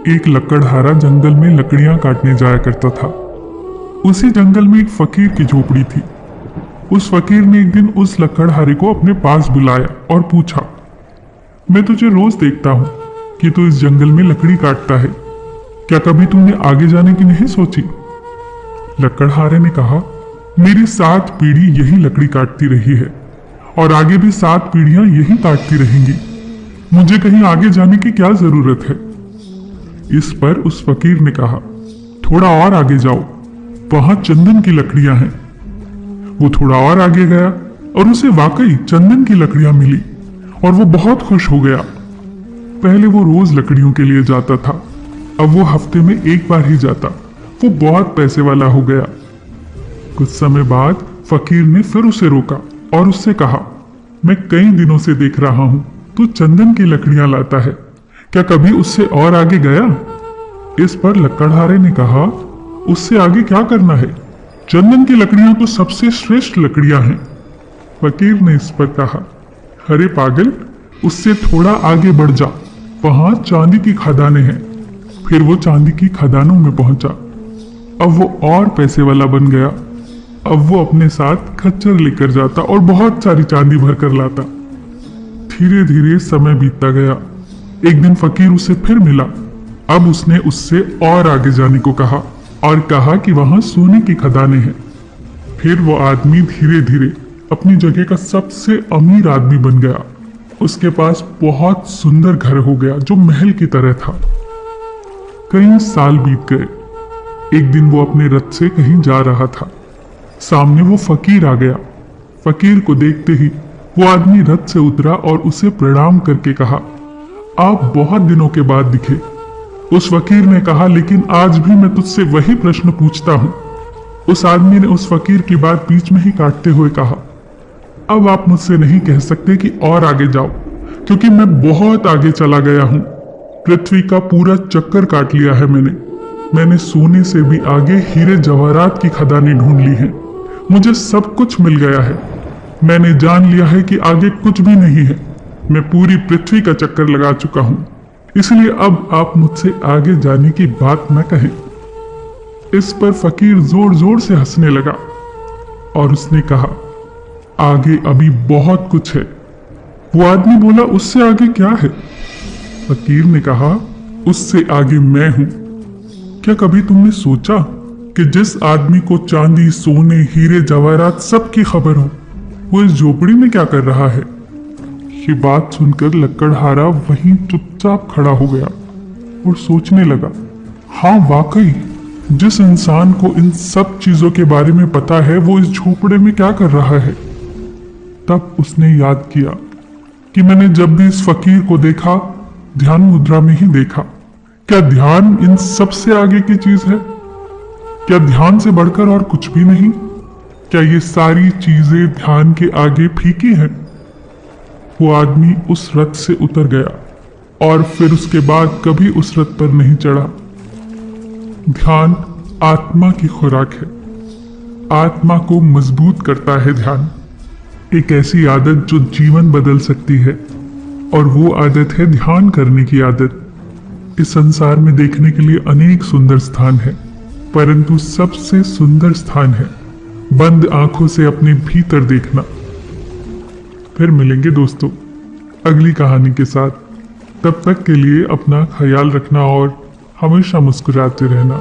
एक लकड़हारा जंगल में लकड़ियां काटने जाया करता था। उसी जंगल में एक फकीर की झोपड़ी थी। उस फकीर ने एक दिन उस लकड़हारे को अपने पास बुलाया और पूछा, मैं तुझे रोज देखता हूँ कि तू इस जंगल में लकड़ी काटता है, क्या कभी तुमने आगे जाने की नहीं सोची? लकड़हारे ने कहा, मेरी 7 पीढ़ी यही लकड़ी काटती रही है और आगे भी 7 पीढ़ियां यही काटती रहेंगी। मुझे कहीं आगे जाने की क्या जरूरत है? इस पर उस फकीर ने कहा, थोड़ा और आगे जाओ, वहां चंदन की लकड़ियां हैं। वो थोड़ा और आगे गया और उसे वाकई चंदन की लकड़ियां मिली और वो बहुत खुश हो गया। पहले वो रोज लकड़ियों के लिए जाता था, अब वो हफ्ते में एक बार ही जाता। वो बहुत पैसे वाला हो गया। कुछ समय बाद फकीर ने फिर उसे रोका और उससे कहा, मैं कई दिनों से देख रहा हूं तू चंदन की लकड़ियां लाता है, क्या कभी उससे और आगे गया? इस पर लकड़हारे ने कहा, उससे आगे क्या करना है? चंदन की लकड़ियां तो सबसे श्रेष्ठ लकड़ियां हैं। फकीर ने इस पर कहा, अरे पागल, उससे थोड़ा आगे बढ़ जा, वहां चांदी की खदानें हैं। फिर वो चांदी की खदानों में पहुंचा। अब वो और पैसे वाला बन गया। अब वो अपने साथ खच्चर लेकर जाता और बहुत सारी चांदी भर कर लाता। धीरे धीरे समय बीतता गया। एक दिन फकीर उसे फिर मिला। अब उसने उससे और आगे जाने को कहा और कहा कि वहां सोने की खदानें हैं। फिर वो आदमी धीरे धीरे अपनी जगह का सबसे अमीर आदमी बन गया। उसके पास बहुत सुंदर घर हो गया जो महल की तरह था। कई साल बीत गए। एक दिन वो अपने रथ से कहीं जा रहा था। सामने वो फकीर आ गया। फकीर को देखते ही वो आदमी रथ से उतरा और उसे प्रणाम करके कहा, आप बहुत दिनों के बाद दिखे। उस फकीर ने कहा, लेकिन आज भी मैं तुझसे वही प्रश्न पूछता हूं। उस आदमी ने उस फकीर की बात बीच में ही काटते हुए कहा, अब आप मुझसे नहीं कह सकते कि और आगे जाओ, क्योंकि मैं बहुत आगे चला गया हूं। पृथ्वी का पूरा चक्कर काट लिया है मैंने सोने से भी आगे हीरे जवाहरात की खदानें ढूंढ ली हैं। मुझे सब कुछ मिल गया है। मैंने जान लिया है कि आगे कुछ भी नहीं है। मैं पूरी पृथ्वी का चक्कर लगा चुका हूं, इसलिए अब आप मुझसे आगे जाने की बात न कहें। इस पर फकीर जोर जोर से हंसने लगा और उसने कहा, आगे अभी बहुत कुछ है। वो आदमी बोला, उससे आगे क्या है? फकीर ने कहा, उससे आगे मैं हूं। क्या कभी तुमने सोचा कि जिस आदमी को चांदी, सोने, हीरे जवाहरात सब की खबर हो, वो इस झोपड़ी में क्या कर रहा है? ये बात सुनकर लकड़हारा वहीं चुपचाप खड़ा हो गया और सोचने लगा, हाँ वाकई, जिस इंसान को इन सब चीजों के बारे में पता है वो इस झोपड़े में क्या कर रहा है। तब उसने याद किया कि मैंने जब भी इस फकीर को देखा, ध्यान मुद्रा में ही देखा। क्या ध्यान इन सबसे आगे की चीज है? क्या ध्यान से बढ़कर और कुछ भी नहीं? क्या ये सारी चीजें ध्यान के आगे फीकी हैं? वो आदमी उस रथ से उतर गया और फिर उसके बाद कभी उस रथ पर नहीं चढ़ा। ध्यान आत्मा की खुराक है। आत्मा को मजबूत करता है ध्यान। एक ऐसी आदत जो जीवन बदल सकती है, और वो आदत है ध्यान करने की आदत। इस संसार में देखने के लिए अनेक सुंदर स्थान है, परंतु सबसे सुंदर स्थान है बंद आंखों से अपने भीतर देखना। फिर मिलेंगे दोस्तों अगली कहानी के साथ। तब तक के लिए अपना ख्याल रखना और हमेशा मुस्कुराते रहना।